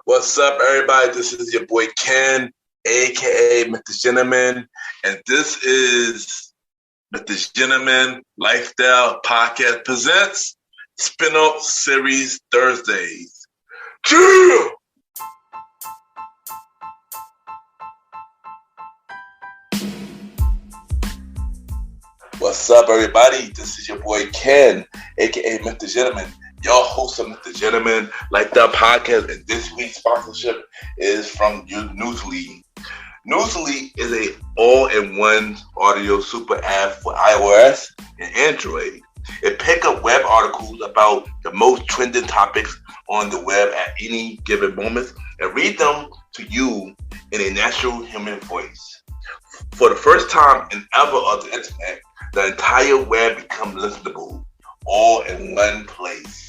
What's up, everybody? This is your boy Ken, aka MrGentleman, and this is MrGentleman Lifestyle Podcast presents Spinoff Series Thursdays. Cheer! What's up, everybody? This is your boy Ken, aka MrGentleman, your host of MrGentleman Lifestyle Podcast, and this week's sponsorship is from Newsly. Newsly is a all-in-one audio super app for iOS and Android. It picks up web articles about the most trending topics on the web at any given moment and read them to you in a natural human voice. For the first time in ever on the internet, the entire web becomes listenable, all in one place.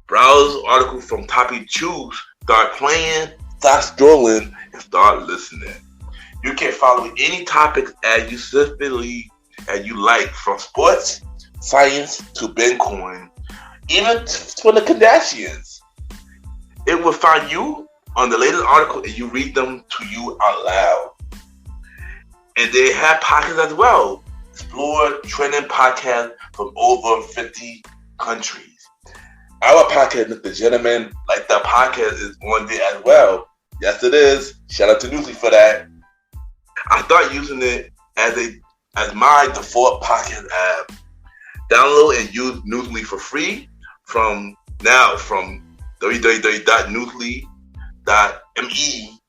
Browse articles from topic choose, start playing, start scrolling, and start listening. You can follow any topics as you specifically as you like, from sports, science to Bitcoin, even for the Kardashians. It will find you on the latest article and you read them to you out loud. And they have podcasts as well. Explore trending podcasts from over 50 countries. Our podcast, MrGentleman Lifestyle Podcast, is on there as well. Yes, it is. Shout out to Newsly for that. I started using it as my default podcast app. Download and use Newsly for free from www.newsly.me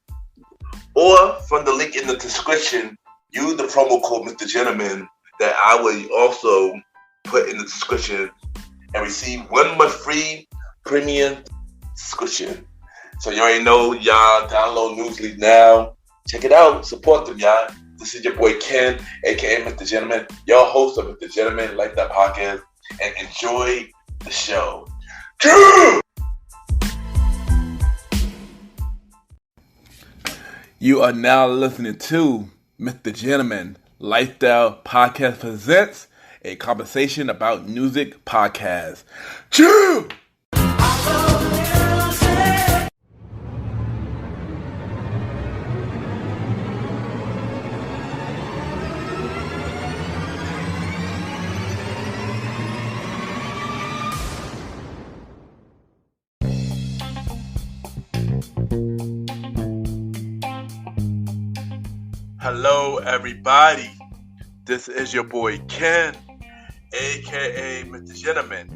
or from the link in the description. Use the promo code MrGentleman that I will also put in the description and receive 1 month free premium subscription. So you already know, y'all, download Newsly now. Check it out. Support them, y'all. This is your boy Ken, aka MrGentleman, your host of MrGentleman Lifestyle Podcast, and enjoy the show. You are now listening to MrGentleman Lifestyle Podcast presents a conversation about music podcast. Chew! Hello, everybody. This is your boy Ken, aka MrGentleman,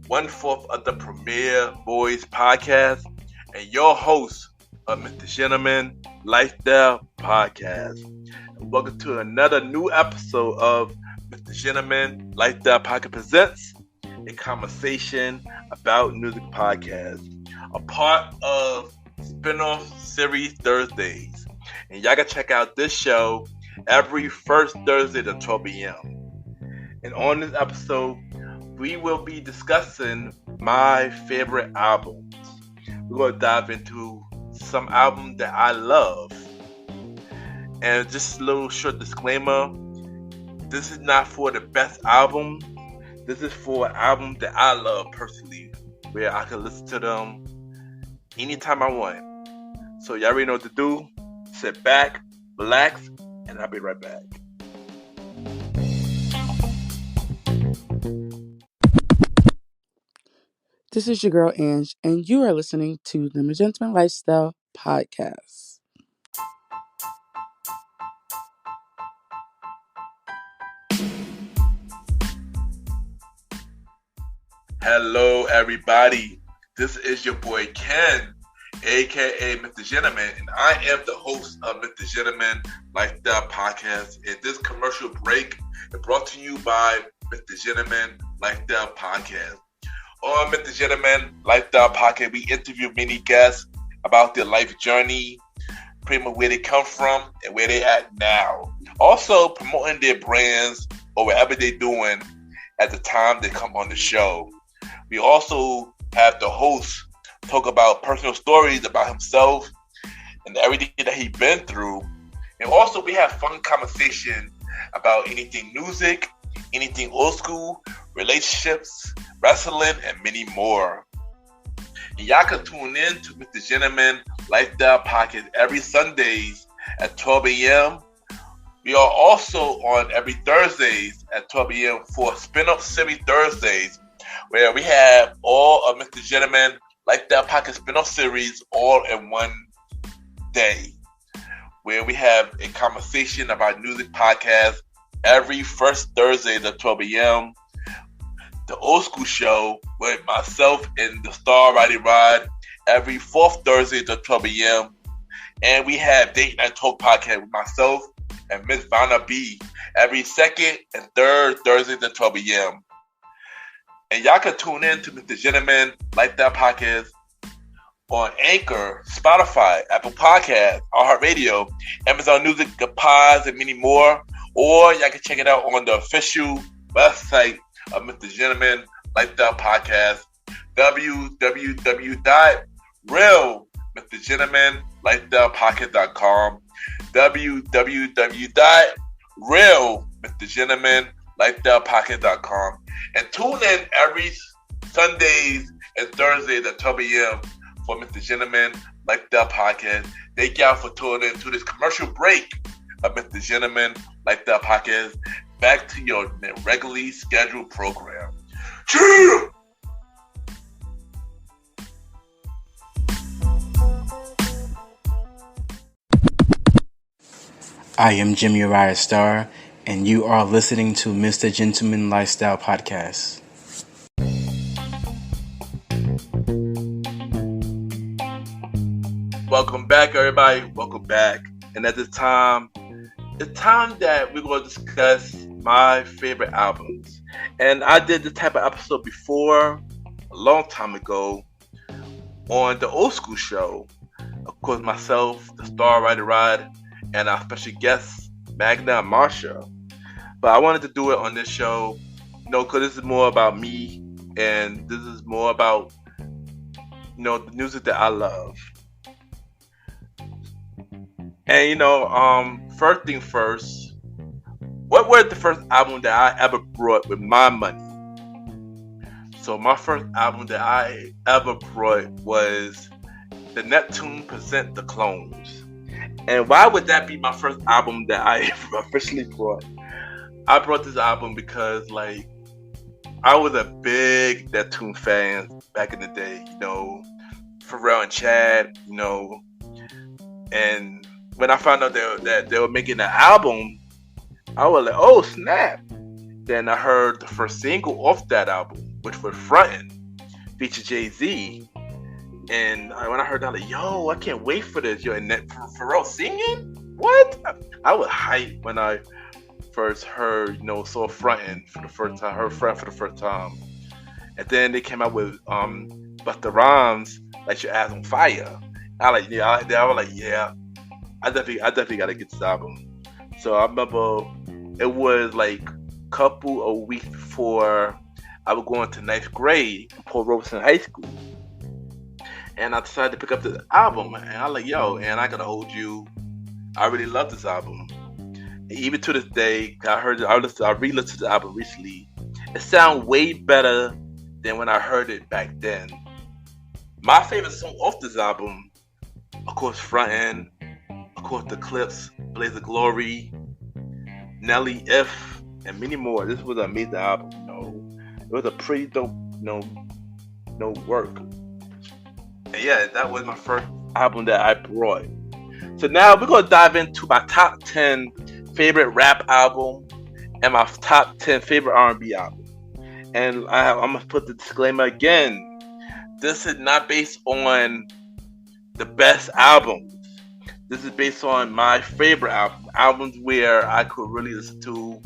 1/4 of the Premier Boys Podcast, and your host of MrGentleman Lifestyle Podcast. And welcome to another new episode of MrGentleman Lifestyle Podcast presents a conversation about music podcast, a part of Spinoff Series Thursdays. And y'all can check out this show every first Thursday at 12 p.m. And on this episode, we will be discussing my favorite albums. We're going to dive into some albums that I love. And just a little short disclaimer, this is not for the best album. This is for an album that I love personally, where I can listen to them anytime I want. So y'all already know what to do. Sit back, relax, and I'll be right back. This is your girl Ange, and you are listening to the MrGentleman Lifestyle Podcast. Hello, everybody. This is your boy Ken, aka MrGentleman, and I am the host of MrGentleman Lifestyle Podcast. And this commercial break is brought to you by MrGentleman Lifestyle Podcast. On MrGentleman Lifestyle Podcast, we interview many guests about their life journey, pretty much where they come from and where they at now. Also promoting their brands or whatever they're doing at the time they come on the show. We also have the host talk about personal stories about himself and everything that he's been through. And also we have fun conversation about anything music, anything old school, relationships, wrestling, and many more. And y'all can tune in to MrGentleman Lifestyle Podcast every Sundays at 12 a.m. We are also on every Thursdays at 12 a.m. for Spinoff Series Thursdays, where we have all of MrGentleman Lifestyle Podcast Spinoff series all in one day, where we have a conversation about music podcasts every first Thursday at 12 a.m. The Old School Show with myself and the Star Riding Rod every fourth Thursday at 12 a.m. And we have Date Night Talk Podcast with myself and Miss Vanna B every second and third Thursday at 12 a.m. And y'all can tune in to MrGentleman Lifestyle Podcast on Anchor, Spotify, Apple Podcasts, iHeartRadio, Amazon Music, the Pods, and many more. Or y'all can check it out on the official website of MrGentleman Lifestyle Podcast, www.realmrgentlemanlifestylepodcast.com, www.realmrgentlemanlifestylepodcast.com, and tune in every Sundays and Thursdays at 12 a.m. for MrGentleman Lifestyle Podcast. Thank y'all for tuning in to this commercial break of MrGentleman Lifestyle Podcast. Back to your regularly scheduled program. Cheer! I am Jimmy Uriah Starr, and you are listening to MrGentleman Lifestyle Podcast. Welcome back, everybody. Welcome back. And at this time, it's time that we're going to discuss my favorite albums. And I did this type of episode before, a long time ago, on the Old School Show. Of course, myself, the Star Rider Rod, and our special guests, Magna and Marsha. But I wanted to do it on this show, because this is more about me, and this is more about, the music that I love. And, first thing first, what was the first album that I ever bought with my money? So my first album that I ever bought was the Neptune Present The Clones. And why would that be my first album that I officially bought? I brought this album because, I was a big Neptune fan back in the day, Pharrell and Chad, and when I found out that they were making an album, I was like, oh snap. Then I heard the first single off that album, which was Frontin', featured Jay-Z. And when I heard that, I was like, yo, I can't wait for this. Yo, and Pharrell singing? What? I was hyped when I first heard, saw Frontin' for the first time, heard Frontin' for the first time. And then they came out with Busta Rhymes, Light Your Ass on Fire. I was like, yeah, I definitely gotta get this album. So I remember it was couple of weeks before I was going to ninth grade in Port Robeson High School. And I decided to pick up the album, and I was like, yo, and I gotta hold you. I really love this album. And even to this day, I re-listened to the album recently. It sounds way better than when I heard it back then. My favorite song off this album, of course, Frontin', of course, The Clips, Blaze of Glory, Nelly, If, and many more. This was an amazing album. It was a pretty dope, work. And yeah, that was my first album that I brought. So now we're gonna dive into my top 10 favorite rap album and my top 10 favorite R&B album. And I'm gonna put the disclaimer again. This is not based on the best albums. This is based on my favorite albums where I could really listen to,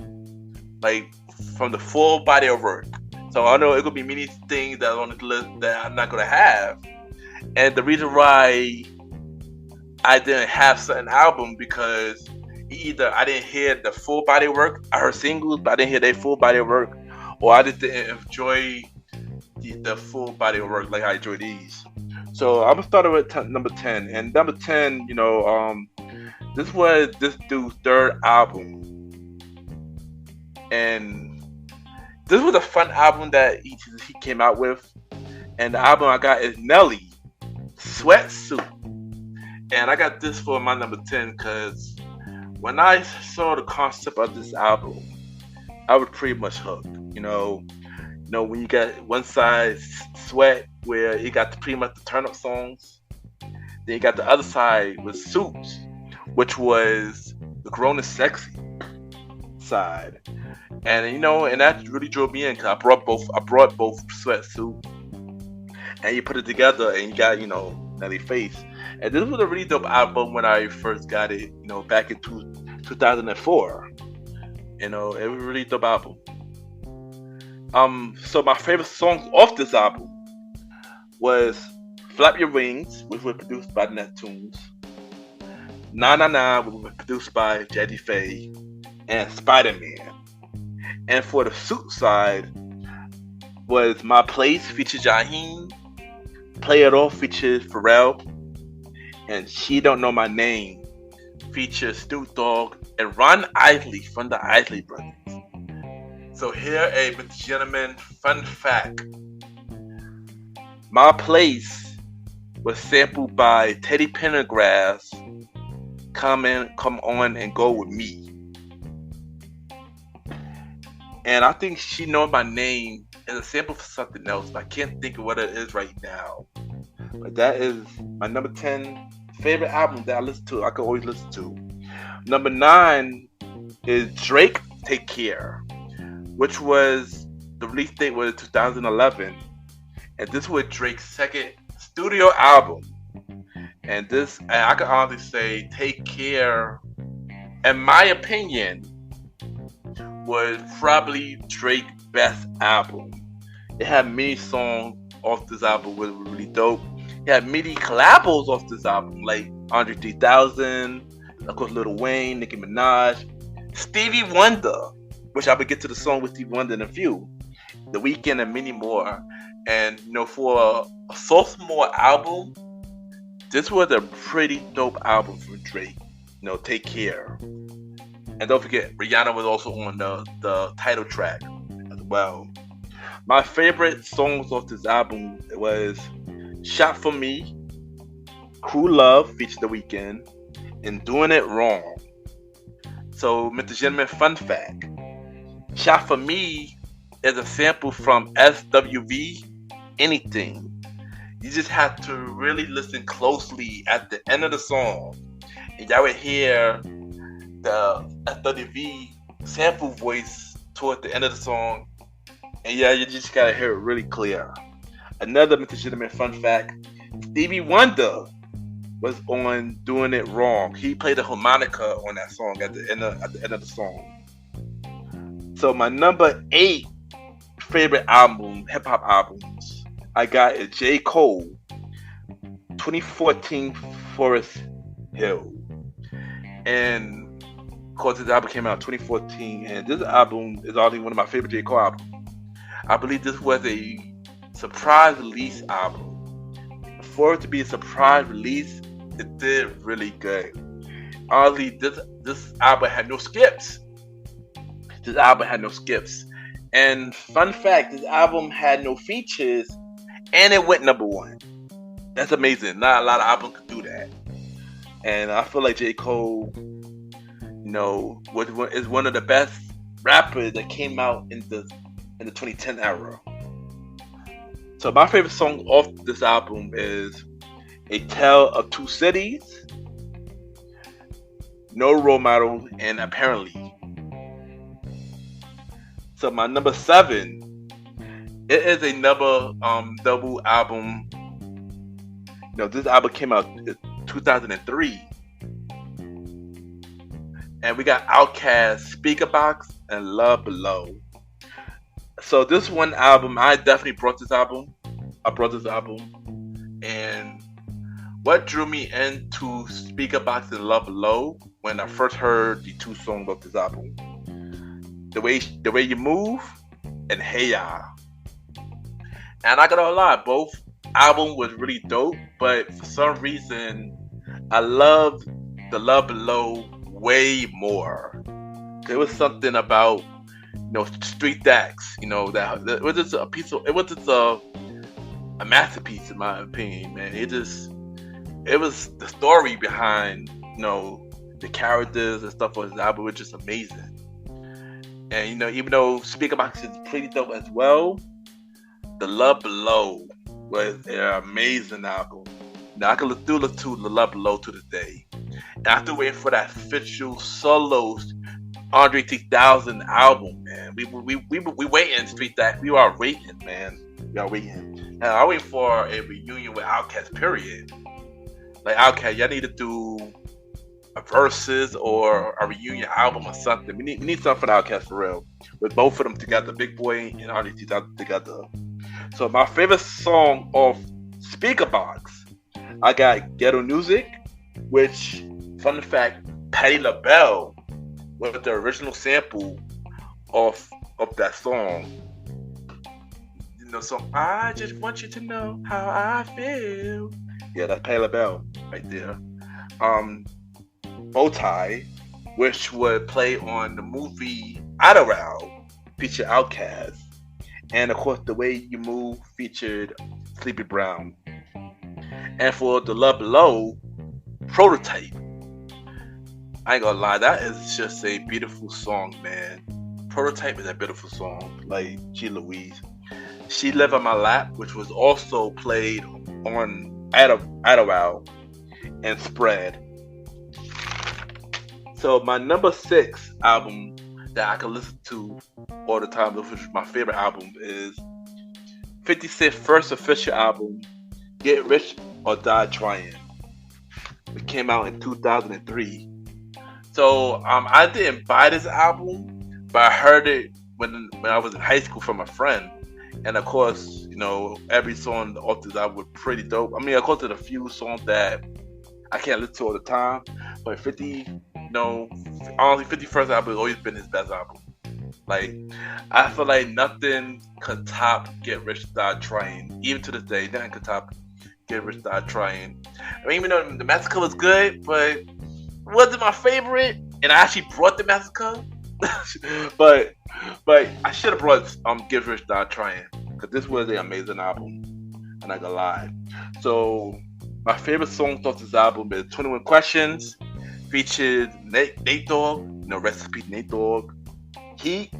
from the full body of work. So I know it could be many things that are on this list that I'm not gonna have. And the reason why I didn't have certain album because either I didn't hear the full body of work, I heard singles, but I didn't hear their full body of work, or I just didn't enjoy the full body of work like I enjoy these. So I'm gonna start with number 10. And number 10, this was this dude's third album, and this was a fun album that he came out with. And the album I got is Nelly, Sweatsuit. And I got this for my number 10 because when I saw the concept of this album, I was pretty much hooked. When you got one side Sweat, where you got pretty much the turn up songs, then you got the other side with Suits, which was the grown and sexy side. And that really drove me in because I brought both Sweatsuit, and you put it together and you got Nelly Face. And this was a really dope album when I first got it, back in 2004. It was a really dope album. So my favorite songs off this album was Flap Your Wings, which was produced by the Neptunes, Nah Nah Nah, which was produced by Jazzy Faye, and Spider-Man. And for the Suit side was My Place featured Jaheim, Play It Off featured Pharrell, and She Don't Know My Name features Snoop Dogg and Ron Isley from the Isley Brothers. So here, Mr. Gentleman, fun fact. My Place was sampled by Teddy Pendergrass, Come On and Go With Me. And I think She Know My Name is a sample for something else, but I can't think of what it is right now. But that is my number 10 favorite album that I listen to. I can always listen to. Number 9 is Drake, Take Care, which was, the release date was 2011. And this was Drake's second studio album. And I can honestly say, Take Care, in my opinion, was probably Drake's best album. It had many songs off this album was really dope. It had many collabos off this album, like Andre 3000, of course Lil Wayne, Nicki Minaj, Stevie Wonder, which I will get to the song with Stevie Wonder in a few, The Weeknd, and many more. And for a sophomore album, this was a pretty dope album from Drake. Take Care. And don't forget, Rihanna was also on the title track as well. My favorite songs off this album was Shot For Me, Cruel Love featured The Weeknd, and Doing It Wrong. So, Mr. Gentleman, fun fact. Shot For Me is a sample from SWV, Anything. You just have to really listen closely at the end of the song, and y'all would hear the SWV sample voice toward the end of the song. And yeah, you just gotta hear it really clear. Another Mr. Gentleman fun fact, Stevie Wonder was on Doing It Wrong. He played the harmonica on that song at the end of the song. So my number 8 favorite album, hip hop albums, I got is J. Cole, 2014 Forest Hill. And of course this album came out in 2014, and this album is already one of my favorite J. Cole albums. I believe this was a surprise release album. For it to be a surprise release, it did really good. Honestly, this album had no skips. And fun fact, this album had no features, and it went number 1. That's amazing. Not a lot of albums could do that. And I feel like J. Cole, is one of the best rappers that came out in the 2010 era. So my favorite song off this album is A Tale of Two Cities, No Role Model, and Apparently. So my number 7, it is another double album. This album came out in 2003. And we got Outkast, Speaker Box, and Love Below. So this one album, I definitely brought this album. And what drew me into Speaker Box and Love Below when I first heard the 2 songs of this album, The Way You Move and Hey Ya. And I gotta lie, both album was really dope, but for some reason I loved the Love Below way more. There was something about street acts, that it was just a a masterpiece in my opinion, man. It was the story behind, the characters and stuff on his album was just amazing. And even though Speakerbox is pretty dope as well, The Love Below was an amazing album. Now I can listen to The Love Below to this day. And I'm still waiting for that official solos Andre 3000 album, man. We waiting, Street Stack. We are waiting, man. We are waiting. Now I'm waiting for a reunion with Outkast, period. Like Outkast, y'all need to do a versus or a reunion album or something. We need something for Outkast for real. With both of them together, Big Boy and Andre 3000 together. So my favorite song of Speakerbox, I got Ghetto Music, which, fun fact, Patti LaBelle was the original sample of that song. So I just want you to know how I feel. Yeah, that's Patti LaBelle right there. Bowtie, which would play on the movie Adderall, featured Outkast. And of course, The Way You Move featured Sleepy Brown. And for The Love Below, Prototype. I ain't gonna lie, that is just a beautiful song, man. Prototype is a beautiful song. Like, G. Louise. She Live on My Lap, which was also played on Adderall and Spread. So my number 6 album that I can listen to all the time, which is my favorite album, is 50 Cent's first official album, Get Rich or Die Trying. It came out in 2003. So I didn't buy this album, but I heard it when I was in high school from a friend. And of course, every song off this album was pretty dope. I mean, of course, there's a few songs that I can't listen to all the time, but 50, honestly, 50 first album has always been his best album. Like, I feel like nothing could top Get Rich Die Trying. Even to this day, nothing could top Get Rich Die Trying. I mean, even though the Massacre was good, but it wasn't my favorite. And I actually brought the Massacre. but I should have brought Get Rich Die Trying, because this was an amazing album. I'm not gonna lie. So my favorite songs off this album is 21 Questions, featured Nate Dogg, rest in peace Nate Dogg, Heat,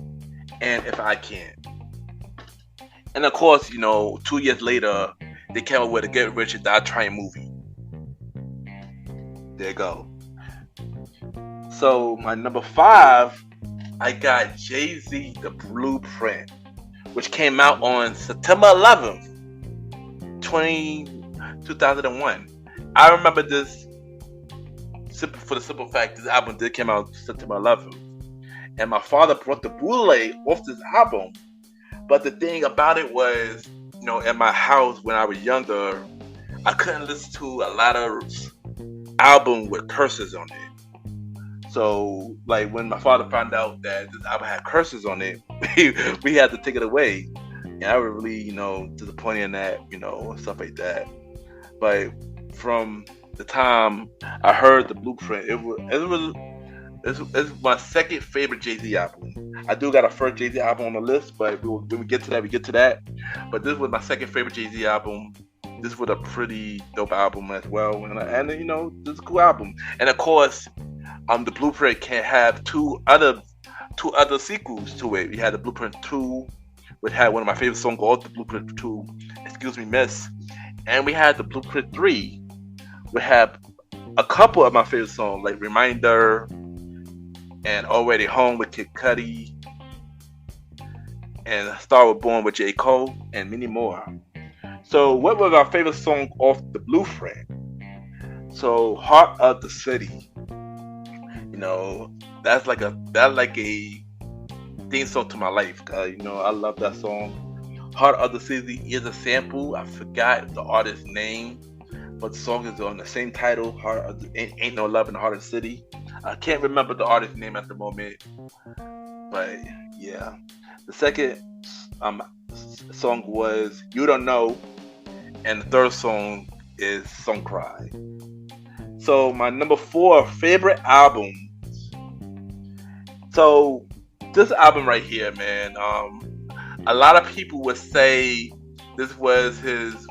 and If I Can. And of course, 2 years later, they came up with a Get Rich or Die Trying movie. There you go. So my number 5, I got Jay-Z, The Blueprint, which came out on September 11th, 2001. I remember this for the simple fact this album did come out September 11th. And my father brought the bootleg off this album. But the thing about it was, at my house when I was younger, I couldn't listen to a lot of albums with curses on it. So, like, when my father found out that this album had curses on it, we had to take it away. And I was really, disappointed in that, stuff like that. But from the time I heard The Blueprint, it's my second favorite Jay-Z album. I do got a first Jay-Z album on the list, but when we get to that, But this was my second favorite Jay-Z album. This was a pretty dope album as well. And this is a cool album. And of course, The Blueprint can have two other sequels to it. We had The Blueprint 2, which had one of my favorite songs called The Blueprint 2, Excuse Me Miss. And we had The Blueprint 3, which had a couple of my favorite songs, like Reminder and Already Home with Kid Cudi, and Star Was Born with J. Cole, and many more. So what was our favorite song off The Blueprint? So Heart of the City. That's like a theme song to my life. I love that song. Heart of the City is a sample. I forgot the artist's name, but the song is on the same title. Ain't No Love in the Heart of the City. I can't remember the artist's name at the moment, but yeah. The second song was You Don't Know, and the third song is Song Cry. So my number 4 favorite album. So this album right here, man, a lot of people would say This was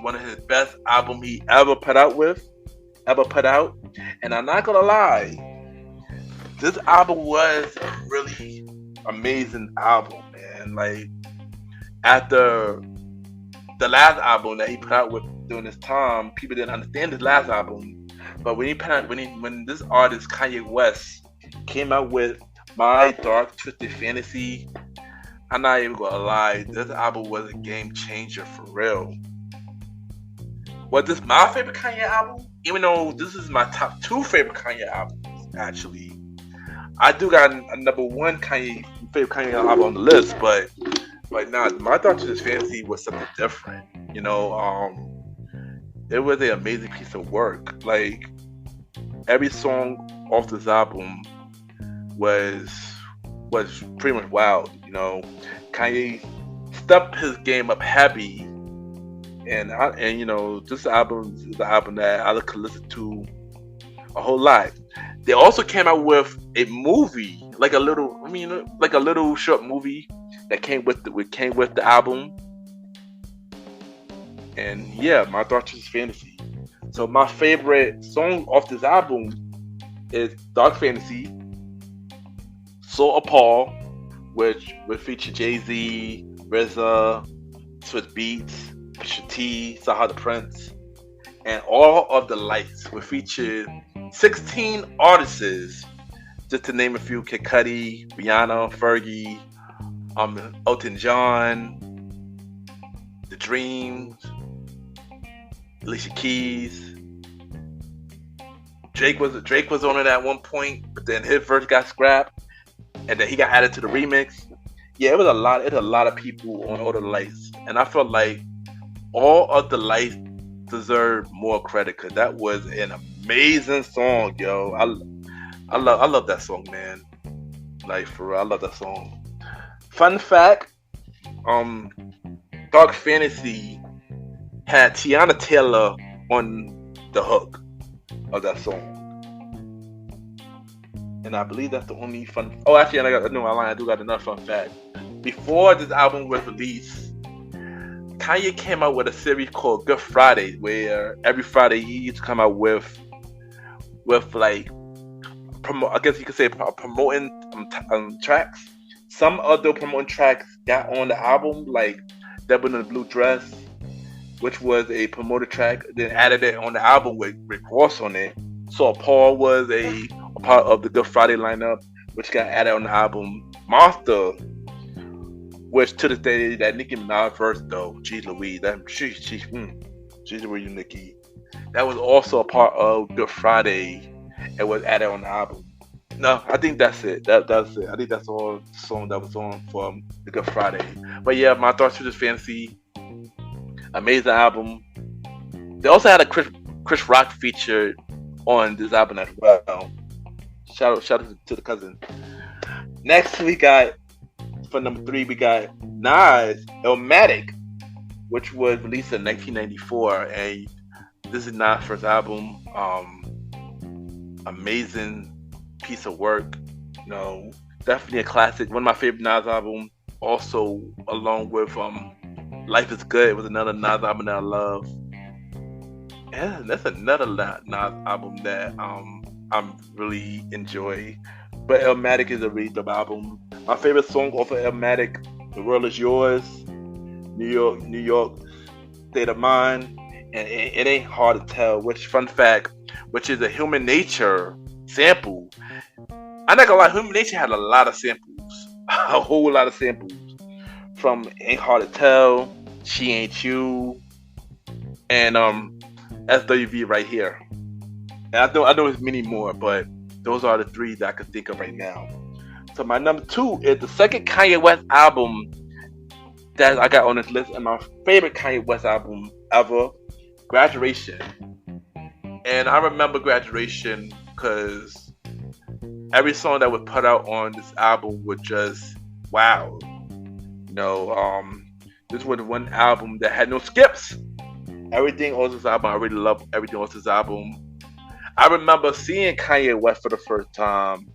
one of his best album he ever put out. And I'm not gonna lie, this album was a really amazing album, man. Like after the last album that he put out with during this time, people didn't understand his last album. But when this artist Kanye West came out with My Dark Twisted Fantasy, I'm not even gonna lie, this album was a game changer for real. Was this my favorite Kanye album? Even though this is my top 2 favorite Kanye albums, actually. I do got a number 1 favorite Kanye album on the list, but nah, My Dark Twisted Fantasy was something different. You know, it was an amazing piece of work. Like every song off this album was pretty much wild. You know, Kanye stepped his game up heavy, and you know, this album is the album that I could listen to a whole lot. They also came out with a movie, like a little short movie that came with the album. And yeah, My Dark Twisted Fantasy. So my favorite song off this album is Dark Fantasy, So Paul, which would feature Jay-Z, RZA, Swizz Beatz, Pusha T, Saha the Prince, and All of the Lights, would feature 16 artists, just to name a few: Kid Cudi, Rihanna, Fergie, Elton John, The Dreams, Alicia Keys. Drake was on it at one point, but then his verse got scrapped, and then he got added to the remix. Yeah, it was a lot of people on All of the Lights, and I felt like All of the Lights deserved more credit because that was an amazing song, yo. I love that song, man. Like for real, I love that song. Fun fact, Dark Fantasy had Tiana Taylor on the hook of that song, and I believe that's the only fun. Oh, actually, I do got another fun fact. Before this album was released, Kanye came out with a series called Good Friday, where every Friday he used to come out with like I guess you could say promoting tracks. Some of the promoting tracks got on the album, like Devil in a Blue Dress, which was a promoted track, then added it on the album with Rick Ross on it. So Paul was a part of the Good Friday lineup, which got added on the album. Monster, which to this day, that Nicki Minaj verse though, geez Louise, geez Louise, Nicki. That was also a part of Good Friday. It was added on the album. No, I think that's it. That's it. I think that's all the song that was on from the Good Friday. But yeah, My Dark Twisted Fantasy, amazing album. They also had a Chris Rock featured on this album as well. Shout out to the cousin. Next we got, for number 3, we got Nas Illmatic, which was released in 1994, and this is Nas' first album. Amazing piece of work, you know, definitely a classic. One of my favorite Nas albums. Also, along with Life Is Good, it was another Nas album that I love. And that's another Nas album that I'm really enjoy. But Illmatic is a really dope album. My favorite song off of Illmatic, The World Is Yours, New York, State of Mind, and it ain't hard to tell. Which, fun fact, which is a Human Nature sample. I'm not gonna lie, Human Nature had a lot of samples, a whole lot of samples, from Ain't Hard to Tell, She Ain't You, and SWV Right Here. And I know there's many more, but those are the 3 that I can think of right now. So my number 2 is the second Kanye West album that I got on this list, and my favorite Kanye West album ever, Graduation. And I remember Graduation because every song that was put out on this album was just wow. You know, this was one album that had no skips. Everything on this album, I really love everything on this album. I remember seeing Kanye West for the first time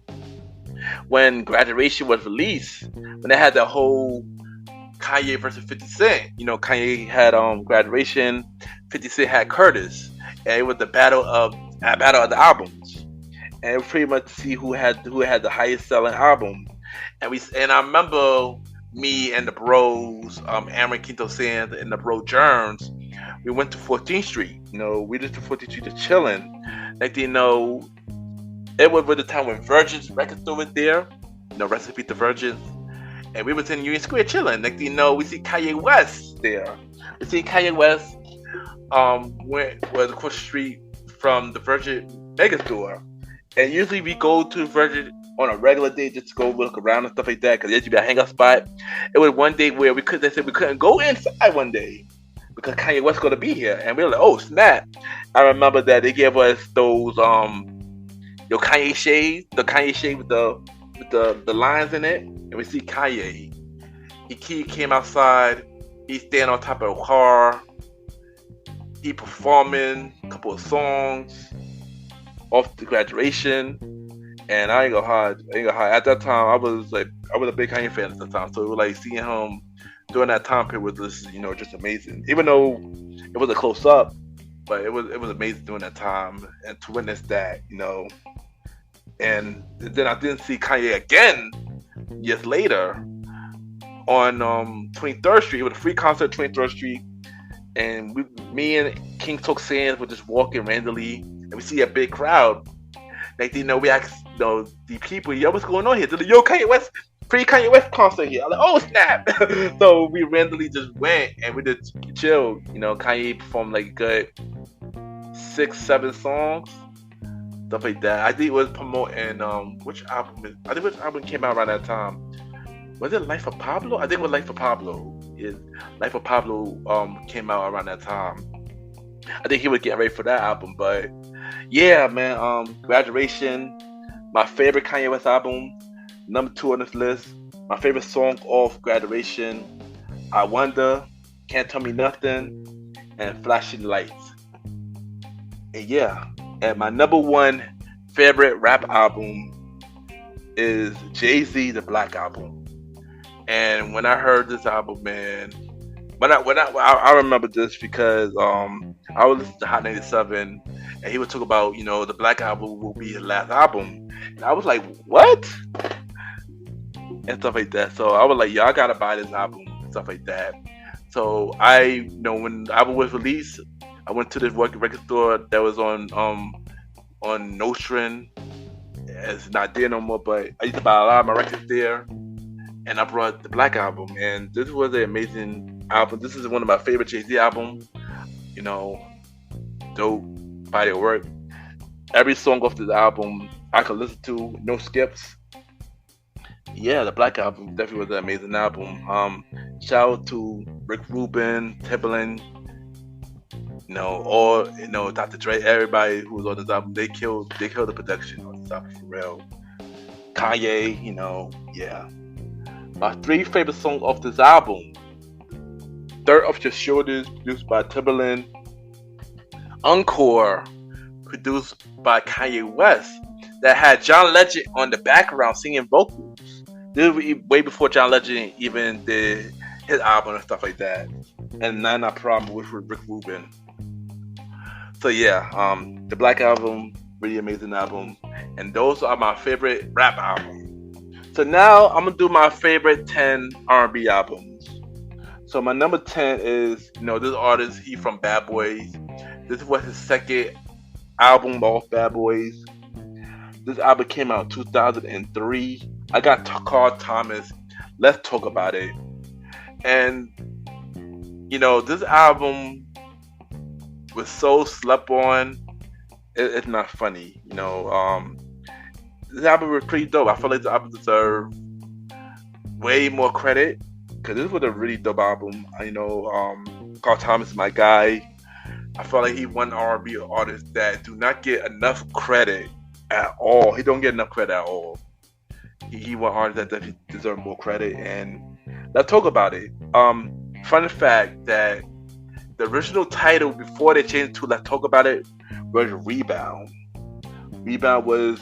when Graduation was released, when they had the whole Kanye versus 50 Cent. Kanye had Graduation, 50 Cent had Curtis, and it was the battle of the albums, and it was pretty much to see who had the highest selling album. And I remember me and the bros, Aaron Quinto Sands and the bro Germs, we went to 14th Street. We just to 14th Street just chilling. It was the time when Virgin's record store was there. Recipe to Virgins. And we was in Union Square chilling. We see Kanye West there. We see Kanye West was across the street from the Virgin Mega Store. And usually we go to Virgin on a regular day just to go look around and stuff like that, because there used to be a hangout spot. It was one day where they said we couldn't go inside one day because Kanye West going to be here, and we were like, oh snap! I remember that they gave us those Kanye shades, the Kanye shade with the lines in it, and we see Kanye. He came outside. He standing on top of a car. He performing a couple of songs off the Graduation. And I ain't gonna hide. At that time, I was a big Kanye fan at the time. So it was like seeing him during that time period was just amazing. Even though it was a close up, but it was amazing during that time, and to witness that, And then I didn't see Kanye again years later on 23rd Street. It was a free concert at 23rd Street, and me and King Took Sands were just walking randomly, and we see a big crowd. We asked the people, yo, what's going on here? They're like, yo, Kanye West, free Kanye West concert here. I'm like, oh snap! So we randomly just went and we just chilled. Kanye performed like a good 6-7 songs, stuff like that. I think it was promoting which album came out around that time. Was it Life of Pablo? I think it was Life of Pablo. Life of Pablo came out around that time. I think he was getting ready for that album, but yeah, man. Graduation, my favorite Kanye West album, number 2 on this list. My favorite song off Graduation, I Wonder, Can't Tell Me Nothing, and Flashing Lights. And yeah, and my number 1 favorite rap album is Jay-Z, The Black Album. And when I heard this album, man, I remember this because I was listening to Hot 97, and he would talk about the Black Album will be his last album, and I was like, what? And stuff like that. So I was like, I gotta buy this album, stuff like that. So when the album was released, I went to this record store that was on Nostrand. It's not there no more, but I used to buy a lot of my records there. And I brought the Black Album, and this was an amazing album. This is one of my favorite Jay-Z albums. Dope body of work. Every song off this album I could listen to, no skips. Yeah, the Black Album definitely was an amazing album. Shout out to Rick Rubin, Timbaland, Dr. Dre, everybody who was on this album. They killed the production on this album for real. Kanye, yeah. My 3 favorite songs off this album: Dirt Off Your Shoulders, produced by Timbaland; Encore, produced by Kanye West, that had John Legend on the background singing vocals. This was way before John Legend even did his album and stuff like that. And Nine Not Problem, which was Rick Rubin. So yeah, the Black Album, really amazing album. And those are my favorite rap albums. So now I'm gonna do my favorite 10 R&B albums. So my number 10 is, this artist, he from Bad Boys. This was his second album off Bad Boys. This album came out in 2003. I got Carl Thomas. Let's talk about it. And this album was so slept on. It's not funny. This album was pretty dope. I feel like the album deserved way more credit, because this was a really dope album. Carl Thomas is my guy. I feel like he one R&B artist that do not get enough credit at all. He don't get enough credit at all. He one artist that definitely deserves more credit. And let's talk about it. Fun fact that the original title before they changed to Let's Talk About It was Rebound. Rebound was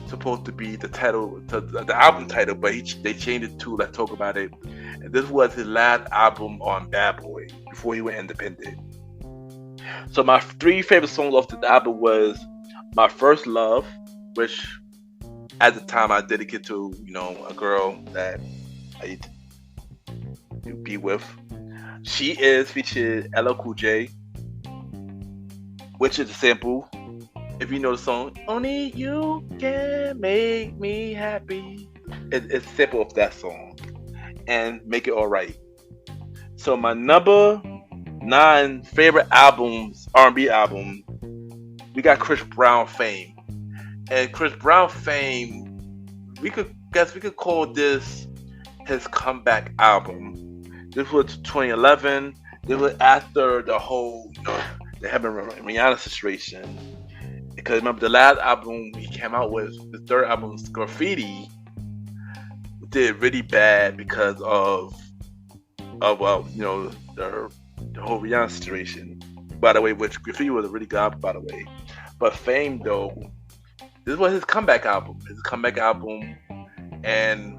supposed to be the title, the album title, but they changed it to Let's Talk About It. And And this was his last album on Bad Boy before he went independent. So my 3 favorite songs off this album was My First Love, which at the time I dedicated to, a girl that I used to be with. She Is featured LL Cool J, which is a sample. If you know the song, Only You Can Make Me Happy. It's a sample of that song. And Make It Alright. So my number 9 favorite albums, R&B album, we got Chris Brown Fame. And Chris Brown Fame, we could call this his comeback album. This was 2011. This was after the whole, the Heaven Rihanna situation. Because remember, the last album he came out with, the third album, Graffiti, did really bad because of the whole Rihanna situation. By the way, which Graffiti was a really good album, by the way. But Fame, though, this was his comeback album. And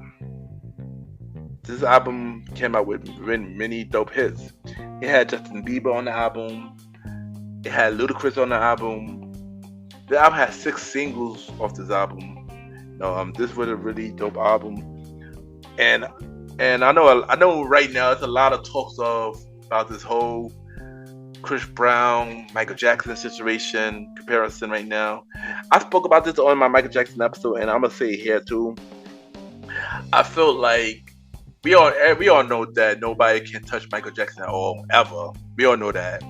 this album came out with many dope hits. It had Justin Bieber on the album. It had Ludacris on the album. The album had 6 singles off this album. This was a really dope album. And I know right now there's a lot of talks about this whole Chris Brown, Michael Jackson situation comparison right now. I spoke about this on my Michael Jackson episode, and I'm gonna say it here too. I feel like we all know that nobody can touch Michael Jackson at all, ever. We all know that.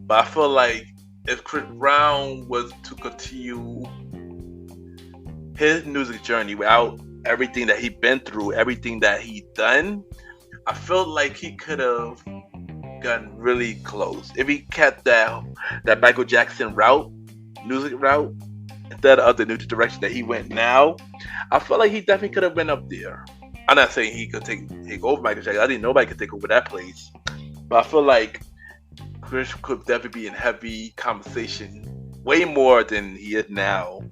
But I feel like if Chris Brown was to continue his music journey without everything that he's been through, everything that he's done, I feel like he could have gotten really close if he kept that Michael Jackson music route, instead of the new direction that he went now. I feel like he definitely could have been up there. I'm not saying he could take over Michael Jackson. I think nobody could take over that place, but I feel like Chris could definitely be in heavy conversation, way more than he is now,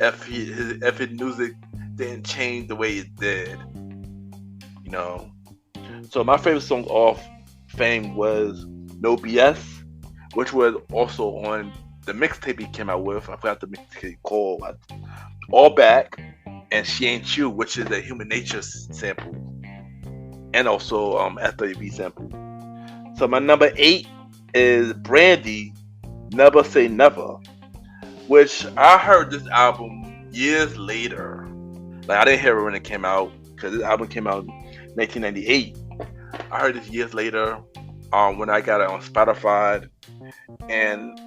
if his music didn't change the way it did. So my favorite song off Fame was No BS, which was also on the mixtape he came out with. I forgot the mixtape called All Back, and She Ain't You, which is a Human Nature sample, and also SWV sample. So my number 8 is Brandy, Never Say Never, which I heard this album years later. Like, I didn't hear it when it came out, because this album came out in 1998. I heard this years later when I got it on Spotify, and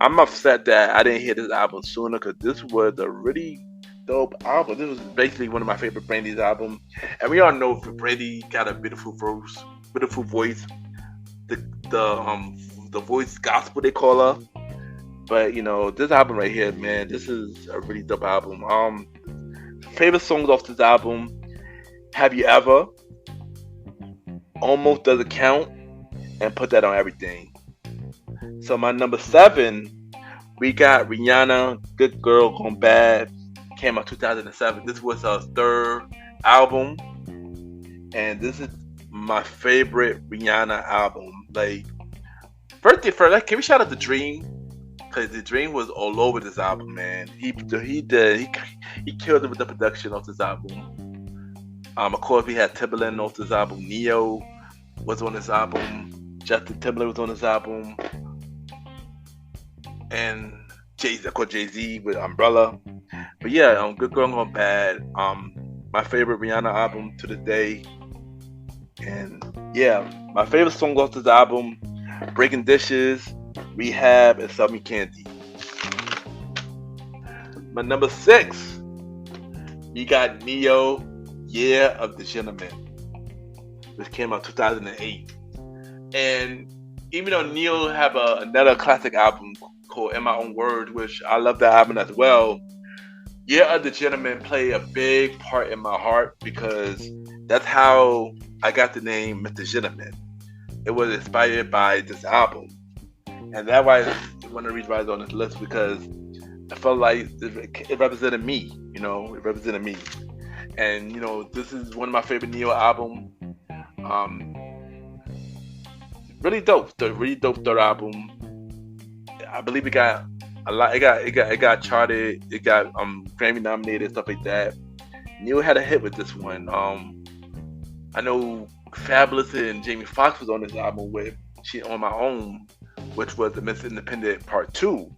I'm upset that I didn't hear this album sooner, because this was a really dope album. This was basically one of my favorite Brandy's album, and we all know Brandy got a beautiful voice. The voice gospel they call her, but this album right here, man, this is a really dope album. Favorite songs off this album: Have You Ever, Almost Doesn't Count, and Put That on Everything. So my number 7, we got Rihanna, Good Girl Gone Bad, came out 2007. This was her 3rd album, and this is my favorite Rihanna album. Like, first, can we shout out The Dream? Because The Dream was all over this album, man. He killed it with the production of this album. Of course, we had Timbaland off this album. Neo was on this album. Justin Timberlake was on this album. And Jay-Z with Umbrella. But yeah, Good Girl Gone Bad. My favorite Rihanna album to this day. And yeah, my favorite song off this album: Breaking Dishes, Rehab, and Sell Me Candy. My number 6, you got Neo, Year of the Gentleman, which came out 2008. And even though Neo have another classic album called In My Own Words, which I love that album as well, Year of the Gentleman played a big part in my heart, because that's how I got the name Mr. Gentleman. It was inspired by this album, and that's why it's one of the reasons why it's on this list, because I felt like it represented me. It represented me, and this is one of my favorite Neo albums. Um, really dope. The really dope third album. I believe it got a lot. It got charted. It got Grammy nominated, stuff like that. Neil had a hit with this one. I know Fabulous and Jamie Foxx was on this album with "She on My Own," which was the Miss Independent Part 2.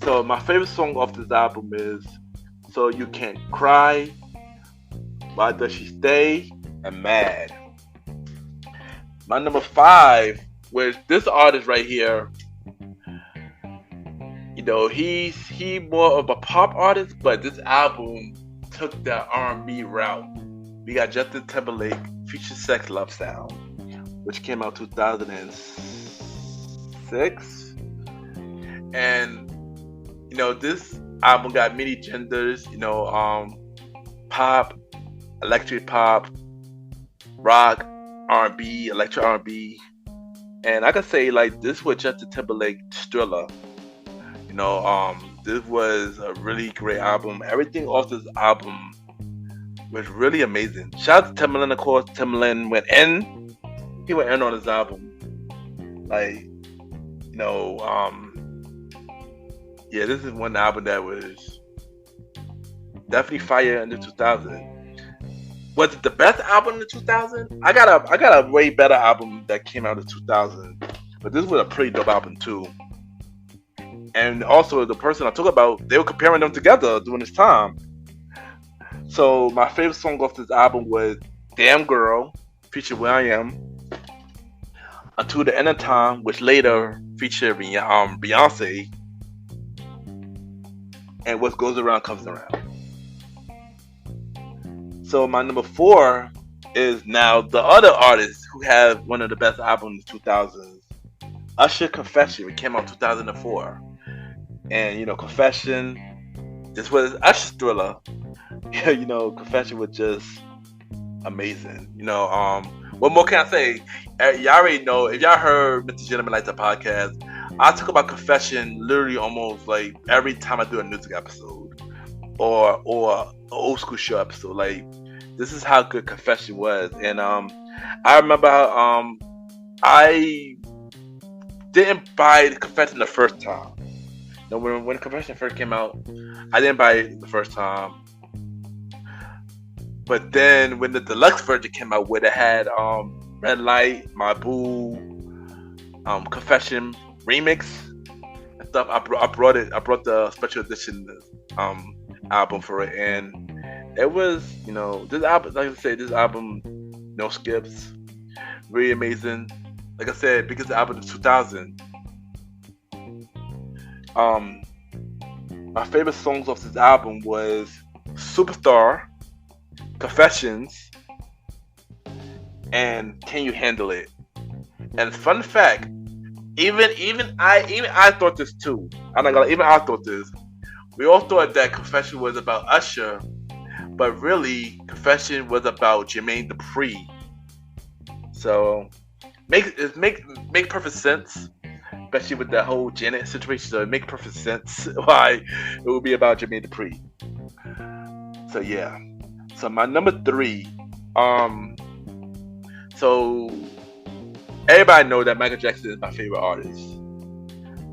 So my favorite song off this album is "So You Can't Cry," "Why Does She Stay," and "Mad." My number 5 was this artist right here. You know, he more of a pop artist, but this album took the R&B route. We got Justin Timberlake feature "Sex Love Sound," which came out 2006, and you know this album got many genders. You know, pop, electric pop, rock, R&B, electro R&B, and I could say like this was Justin Timberlake Thriller. You know, this was a really great album. Everything off this album was really amazing. Shout out to Timbaland, of course. Timbaland went in. He went in on his album. Like, you know, yeah, this is one album that was definitely fire in the 2000s. Was it the best album in the 2000s? I got a way better album that came out in 2000, but this was a pretty dope album too. And also the person I talk about, they were comparing them together during this time. So my favorite song off this album was "Damn Girl," featured Will.i.am, "Until the End of Time," which later featured Beyonce, and "What Goes Around Comes Around." So my number 4 is now the other artist who had one of the best albums in the 2000s, Usher, "Confession." It came out in 2004. And, you know, "Confession," this was Usher's Thriller. You know, "Confession" was just amazing. You know, what more can I say? Y'all already know, if y'all heard MrGentleman like the podcast, I talk about "Confession" literally almost like every time I do a music episode or an old school show episode. Like, this is how good "Confession" was. And I remember I didn't buy "Confession" the first time. You know, when "Confession" first came out, I didn't buy it the first time. But then when the deluxe version came out, where it had "Red Light," "My Boo," "Confession" remix and stuff, I brought the special edition album for it, and it was, you know, this album, like I said, this album, no skips, really amazing. Like I said, biggest album of 2000. My favorite songs off this album was "Superstar," "Confessions," and "Can You Handle It." And fun fact, even I thought this too. I'm not gonna, even I thought this. We all thought that "Confession" was about Usher, but really, "Confession" was about Jermaine Dupri. So make perfect sense, especially with that whole Janet situation. So it makes perfect sense why it would be about Jermaine Dupri. So yeah. So my number 3, so everybody know that Michael Jackson is my favorite artist,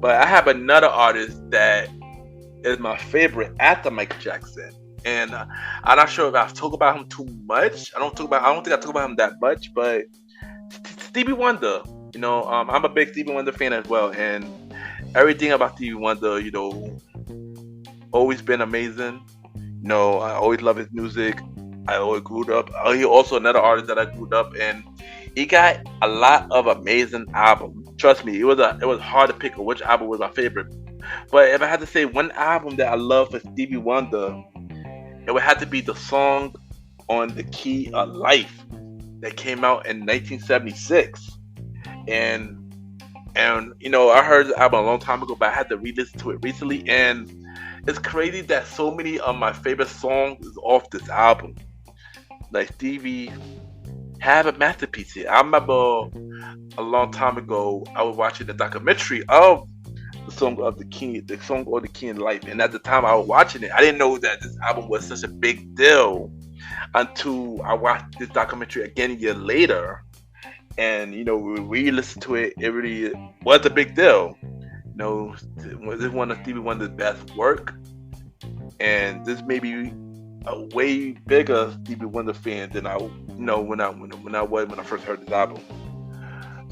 but I have another artist that is my favorite after Michael Jackson, and I'm not sure if I've talked about him too much. I don't think I talk about him that much, but Stevie Wonder. You know, I'm a big Stevie Wonder fan as well, and everything about Stevie Wonder, you know, always been amazing. You know, I always love his music. I always grew up. He also another artist that I grew up, and he got a lot of amazing albums. Trust me, it was hard to pick which album was my favorite. But if I had to say one album that I love for Stevie Wonder, it would have to be the song "On the Key of Life" that came out in 1976. And you know, I heard the album a long time ago, but I had to re-listen to it recently, and it's crazy that so many of my favorite songs is off this album. Like, Stevie have a masterpiece here. I remember a long time ago, I was watching the documentary of the song "On the Key of Life," and at the time I was watching it, I didn't know that this album was such a big deal. until I watched this documentary again a year later. And, when we listened to it, it really was a big deal. This is one of Stevie Wonder's best work. And this may be a way bigger Stevie Wonder fan than I when I first heard this album.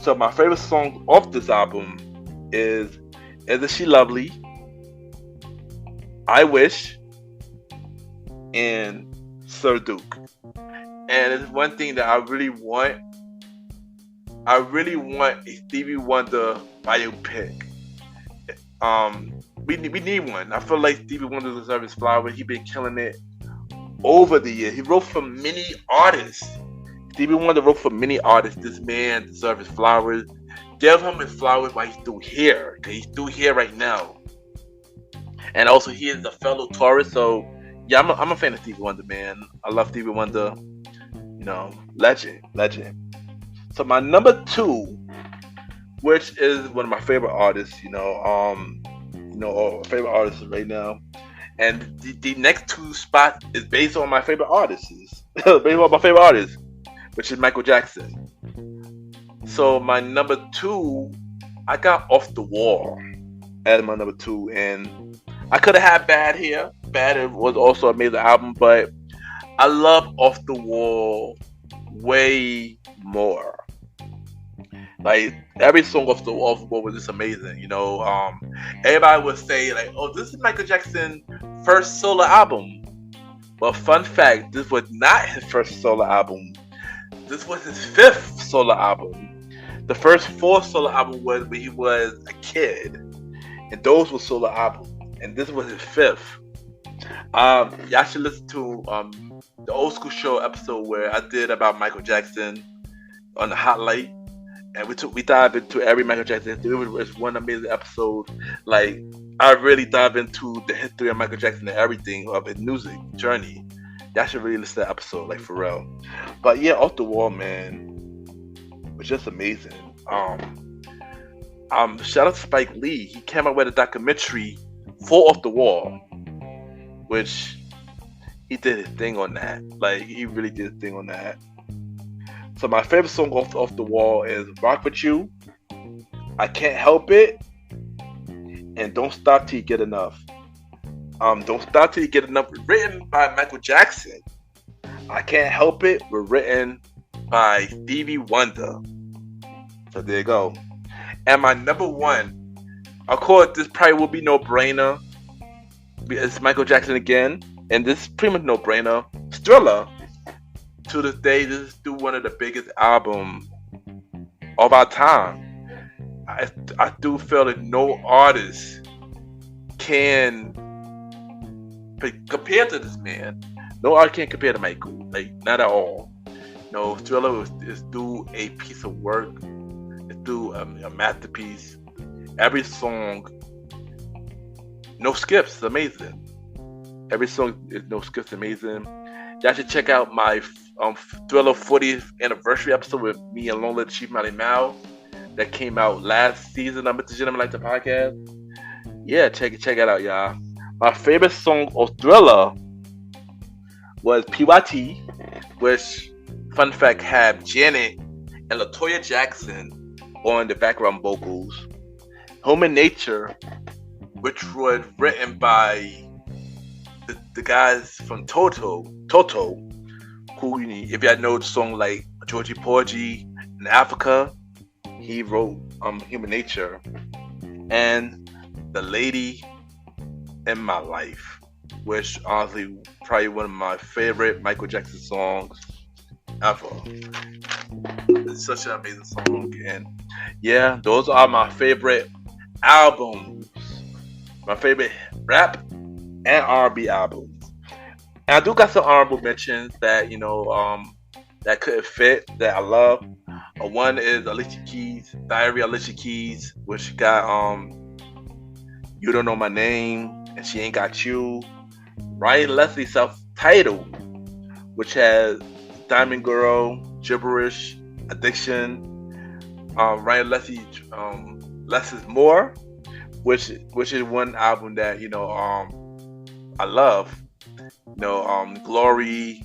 So my favorite song off this album is Isn't She Lovely, I Wish, and Sir Duke. And it's one thing that I really want. I really want a Stevie Wonder biopic. We need one. I feel like Stevie Wonder deserves his flowers. He's been killing it over the years. He wrote for many artists. Stevie Wonder wrote for many artists. This man deserves his flowers. Give him his flowers while he's still here. Because he's still here right now. And also, he is a fellow Taurus. So, yeah, I'm a fan of Stevie Wonder, man. I love Stevie Wonder. Legend. So, my number 2, which is one of my favorite artists, favorite artists right now. And the next 2 spots is based on my favorite artists. Which is Michael Jackson. So my number 2, I got Off the Wall as my number 2, and I could have had Bad here. Bad was also an amazing album, but I love Off the Wall way more. Like, every song off the wall was just amazing, Everybody would say, like, oh, this is Michael Jackson's first solo album. Well, fun fact, this was not his first solo album. This was his 5th solo album. The first 4 solo albums was when he was a kid. And those were solo albums. And this was his 5th. Y'all should listen to the Old School Show episode where I did about Michael Jackson on the Hotlight. And we dive into every Michael Jackson history. It was one amazing episode. Like, I really dive into the history of Michael Jackson and everything of his music journey. Y'all should really listen to that episode, like, for real. But yeah, Off the Wall, man, was just amazing. Shout out to Spike Lee. He came out with a documentary for Off the Wall, which he did his thing on that. Like, he really did his thing on that. So my favorite song off the wall is Rock With You, I Can't Help It, and Don't Stop Till You Get Enough. Don't Stop Till You Get Enough was written by Michael Jackson. I Can't Help It was written by Stevie Wonder. So there you go. And my number 1, of course, this probably will be no brainer. It's Michael Jackson again, and this is pretty much no brainer. Thriller. To this day, this is still one of the biggest albums of our time. I do feel that no artist can compare to this man. No artist can compare to Michael. Like, not at all. No, Thriller is still a piece of work. It's still a masterpiece. Every song, no skips. It's amazing. Every song is no skips. Amazing. Y'all should check out my Thriller 40th anniversary episode with me and Long Live Chief Molly Mal that came out last season of MrGentleman Like the Podcast. Yeah, check it out, y'all. My favorite song of Thriller was PYT, which, fun fact, had Janet and LaToya Jackson on the background vocals. Human Nature, which was written by the guys from Toto, who, if y'all know the song like Georgie Porgy in Africa, he wrote Human Nature. And The Lady in My Life, which honestly probably one of my favorite Michael Jackson songs ever. It's such an amazing song. And yeah, those are my favorite albums, my favorite rap and R&B albums. And I do got some honorable mentions that that couldn't fit that I love. One is Alicia Keys, Diary of Alicia Keys, which got You Don't Know My Name and She Ain't Got You. Ryan Leslie self-titled, which has Diamond Girl, Gibberish, Addiction. Ryan Leslie Less Is More, which is one album that I love. Glory,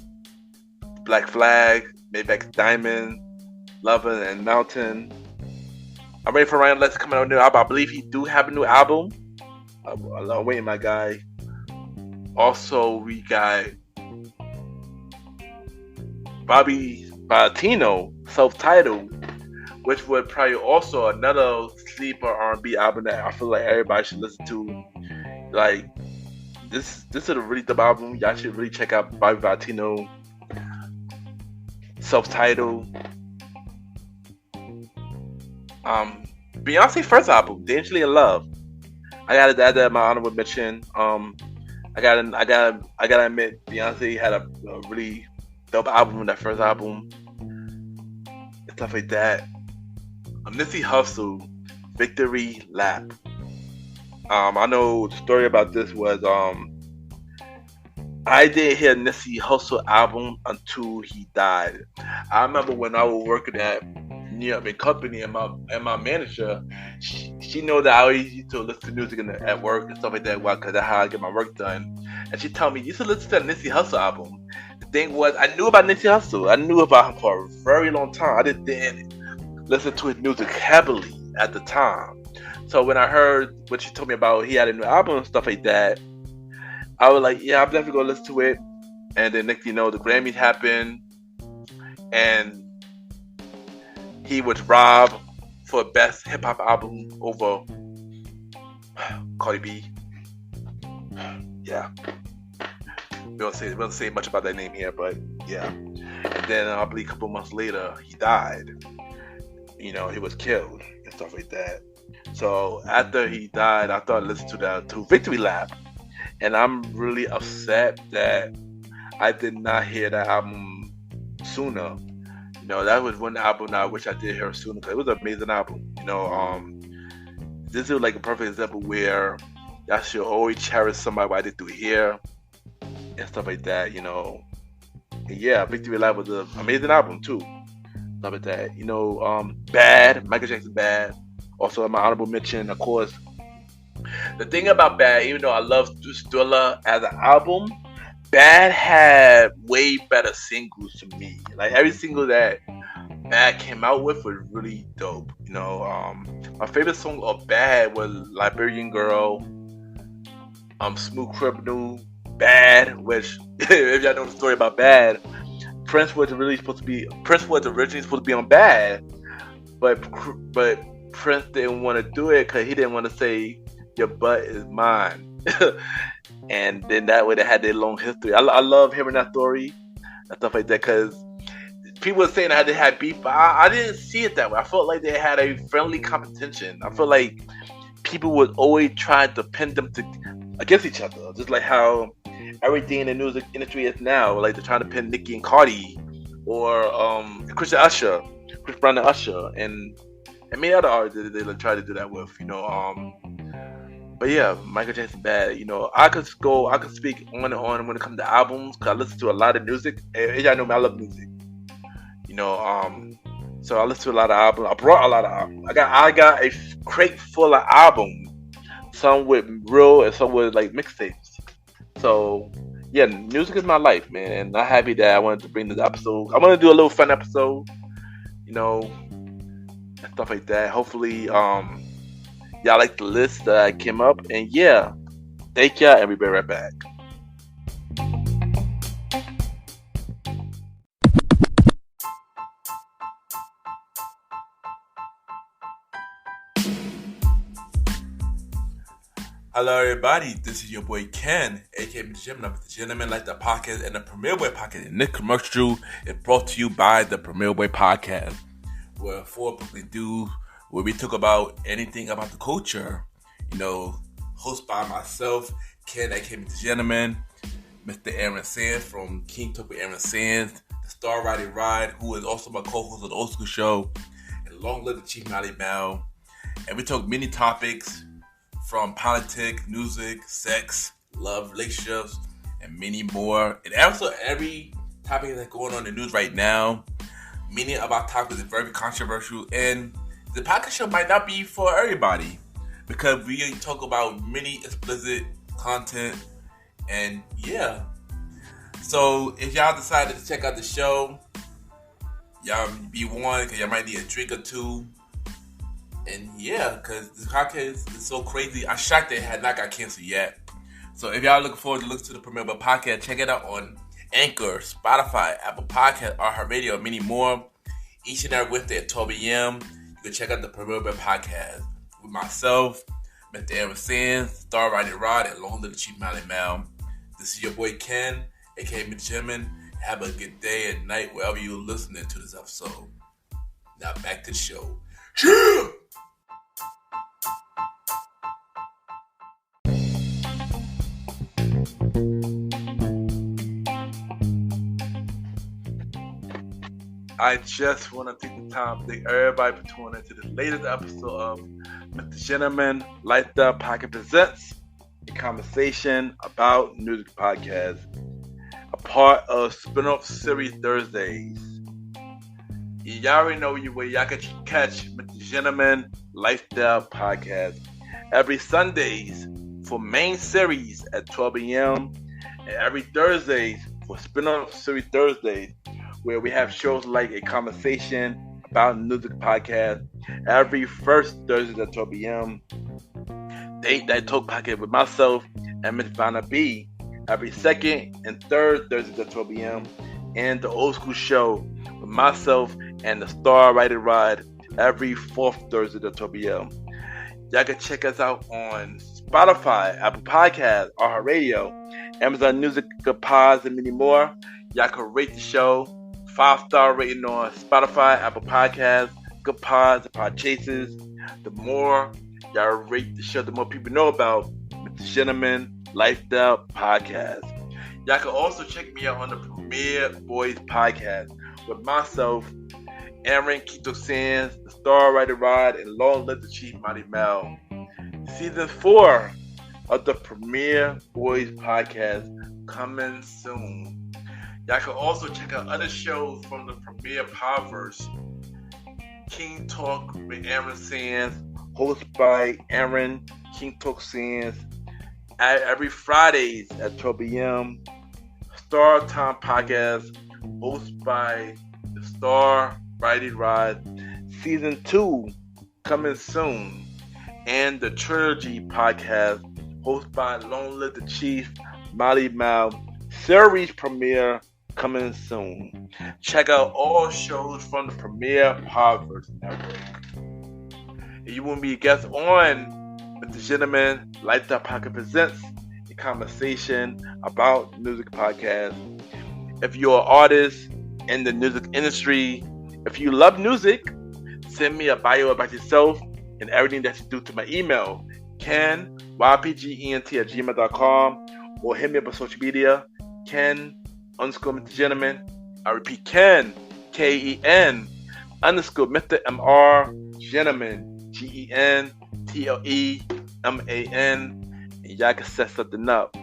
Black Flag, Maybach Diamond, Lovin' and Mountain. I'm ready for Ryan Letts to come out with a new album. I believe he do have a new album. I'm waiting, my guy. Also, we got Bobby Valentino, self-titled, which would probably also another sleeper R&B album that I feel like everybody should listen to. Like, this is a really dope album. Y'all should really check out Bobby Valentino, self-titled. Beyonce's first album, Dangerously in Love. I gotta add that in my honorable mention. I gotta admit, Beyonce had a really dope album in that first album and stuff like that. Nipsey Hussle, Victory Lap. I know the story about this was I didn't hear Nipsey Hussle album until he died. I remember when I was working at New York company and my manager, she know that I always used to listen to music at work and stuff like that, because that's how I get my work done. And she told me, you should listen to the Nipsey Hussle album. The thing was, I knew about Nipsey Hussle. I knew about him for a very long time. I just didn't listen to his music heavily at the time. So when I heard what she told me about, he had a new album and stuff like that, I was like, yeah, I'm definitely going to listen to it. And then next thing you know, the Grammys happened. And he was robbed for best hip hop album over Cardi B. Yeah, we don't say much about that name here, but yeah. And then I believe a couple months later, he died. He was killed and stuff like that. So after he died, I started listening to Victory Lap, and I'm really upset that I did not hear that album sooner. That was one album that I wish I did hear sooner, because it was an amazing album. This is like a perfect example where y'all should always cherish somebody I did through here and stuff like that. And yeah, Victory Lap was an amazing album too. Stuff like that. Bad, Michael Jackson Bad. Also in my honorable mention, of course. The thing about Bad, even though I love Thriller as an album, Bad had way better singles to me. Like, every single that Bad came out with was really dope. My favorite song of Bad was Liberian Girl, Smooth Criminal, Bad, which if y'all know the story about Bad, Prince was originally supposed to be on Bad, but Prince didn't want to do it because he didn't want to say your butt is mine. And then that way they had their long history. I love hearing that story and stuff like that, because people were saying how they had beef, but I didn't see it that way. I felt like they had a friendly competition. I feel like people would always try to pin them against each other, just like how everything in the music industry is now. Like, they're trying to pin Nicki and Cardi, or Chris Brown and Usher, and many other artists that they try to do that with. But yeah, Michael Jackson Bad. I could speak on and on when it comes to albums, because I listen to a lot of music. And y'all know me, I love music. So I listen to a lot of albums. I brought a lot of albums. I got a crate full of albums. Some with real and some with like mixtapes. So yeah, music is my life, man. And I'm happy that I wanted to bring this episode. I want to do a little fun episode, and stuff like that. Hopefully, y'all like the list that I came up, and yeah, thank y'all, and we'll be right back. Hello, everybody. This is your boy Ken, aka MrGentleman, like the podcast, and the Premier Boy Podcast. And this commercial is brought to you by the Premier Boy Podcast, where four publicly do where we talk about anything about the culture. Hosted by myself, Ken, aka MrGentleman, Mr. Aaron Sands from King Talk with Aaron Sands, the Star Riding Ride, who is also my co-host of the Old School Show, and Long Live the Chief Mally Mel. And we talk many topics from politics, music, sex, love, relationships, and many more. And also every topic that's going on in the news right now. Many of our topics are very controversial, and the podcast show might not be for everybody, because we talk about many explicit content, and yeah. So if y'all decided to check out the show, y'all be warned because y'all might need a drink or two. And yeah, because this podcast is so crazy. I'm shocked they had not got canceled yet. So if y'all looking forward to listen to the premiere of a podcast, check it out on Anchor, Spotify, Apple Podcast, iHeartRadio, and many more. Each and every Wednesday at 12 a.m. You can check out the premiere of a podcast with myself, Mr. Aaron Sands, Star Riding Rod, and Long Little Chief Mally Mal. This is your boy Ken, aka MrGentleman. Have a good day and night wherever you're listening to this episode. Now back to the show. Yeah! I just want to take the time to thank everybody for tuning into the latest episode of MrGentleman Lifestyle Podcast Presents a conversation about music podcast, a part of Spinoff series Thursdays. Y'all already know where y'all can catch MrGentleman Lifestyle Podcast every Sundays for main series at 12 a.m. and every Thursdays for Spinoff series Thursdays, where we have shows like a conversation about music podcast every first Thursday at 12 p.m. Date Night Talk podcast with myself and Miss Vanna B every second and third Thursday at 12 p.m. And the Old School Show with myself and the Star Riding Ride every fourth Thursday at 12 p.m. Y'all can check us out on Spotify, Apple Podcasts, iHeartRadio, Amazon Music, Good Pods, and many more. Y'all can rate the show 5-star rating on Spotify, Apple Podcasts, Good Pods, and Podchasers. The more y'all rate the show, the more people know about MrGentleman Lifestyle Podcast. Y'all can also check me out on the Premier Boys Podcast with myself, Aaron Keto Sands, the Star Riding Rod, and Long Live the Chief Mighty Mel. Season 4 of the Premier Boys Podcast coming soon. Y'all can also check out other shows from the Premier Podverse. King Talk with Aaron Sands, hosted by Aaron King Talk Sands, every Fridays at 12 p.m. Star Time Podcast, hosted by the Star Riding Rod. Season 2 coming soon. And the Trilogy Podcast, hosted by Long Live the Chief, Molly Mal. Series premiere coming soon. Check out all shows from the Premier Podverse Network. If you want to be a guest on MrGentleman Lifestyle Podcast Presents a conversation about music podcast. If you're an artist in the music industry, if you love music, send me a bio about yourself and everything that you do to my email, ypgent@gmail.com, or hit me up on social media, Ken_MrGentleman. I repeat, Ken, Ken _Mr. MR Gentleman, GENTLEMAN, and y'all can set something up.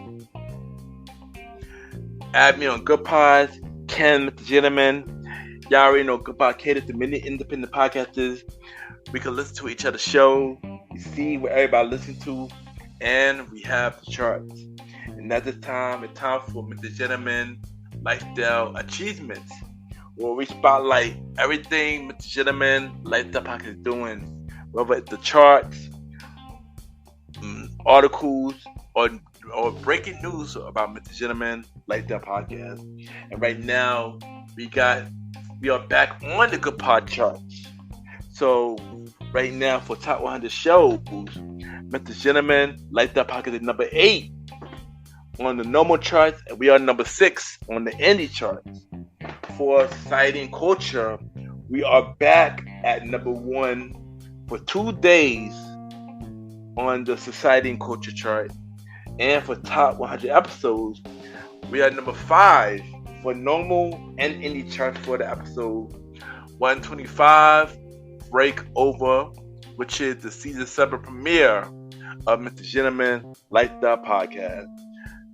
Add me on Good Pods, Ken MrGentleman. Y'all already know Good Pod caters to many independent podcasters. We can listen to each other's show. We see what everybody listens to, and we have the charts. And at this time, it's time for MrGentleman Lifestyle Achievements, where we spotlight everything MrGentleman Lifestyle Podcast is doing, whether it's the charts, articles, or breaking news about MrGentleman Lifestyle Podcast. And right now, we are back on the Good Pod charts. So right now, for top 100 shows, MrGentleman Lifestyle Podcast is number 8 on the normal charts, and we are number 6 on the indie charts. For society and culture, we are back at number 1 for 2 days on the society and culture chart. And for top 100 episodes, we are number 5 for normal and indie charts for the episode 125, Break Over, which is the season 7 premiere of MrGentleman Lifestyle Podcast.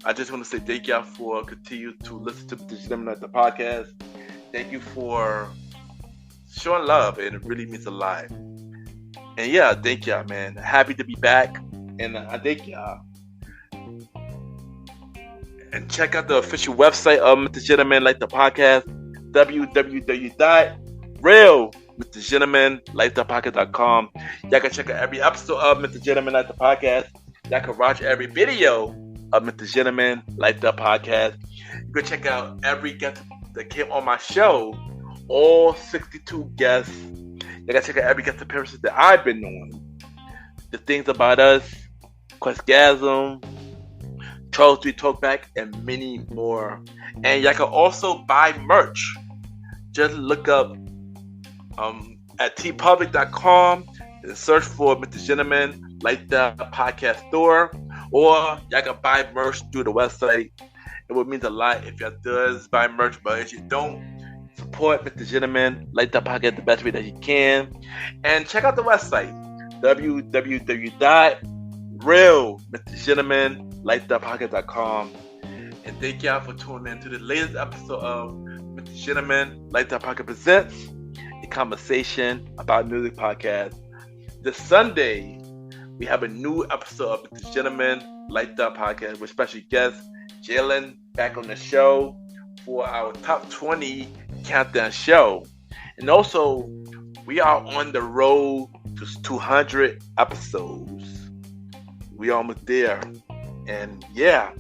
I just want to say thank y'all for continuing to listen to MrGentleman Lifestyle Podcast. Thank you for showing love, and it really means a lot. And yeah, thank y'all, man. Happy to be back, and I thank y'all. And check out the official website of Mr. Gentleman Like the Podcast, www.realmrgentlemanlikethepodcast.com. Y'all can check out every episode of Mr. Gentleman Like the Podcast. Y'all can watch every video of Mr. Gentleman Like the Podcast. You can check out every guest that came on my show, all 62 guests. You can check out every guest appearances that I've been on. The Things About Us, Questgasm, Charles 3 Talkback, and many more. And y'all can also buy merch. Just look up at tpublic.com and search for Mr. Gentleman Like the Podcast store, or y'all can buy merch through the website. It would mean a lot if y'all does buy merch, but if you don't, support Mr. Gentleman Like the Podcast the best way that you can. And check out the website, www.realmrgentlemanlikethepodcast.com. And thank y'all for tuning in to the latest episode of Mr. Gentleman Like the Podcast Presents, a conversation about music podcast. This Sunday, we have a new episode of Mr. Gentleman Like the Podcast with special guest Jalen back on the show for our top 20 countdown show. And also, we are on the road to 200 episodes. We almost there. And yeah,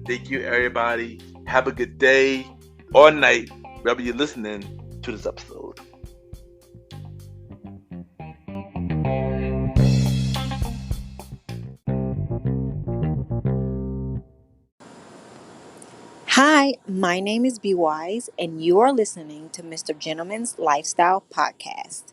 thank you everybody. Have a good day or night, wherever you're listening to this episode. Hi, my name is B Wise, and you are listening to Mr. Gentleman's Lifestyle Podcast.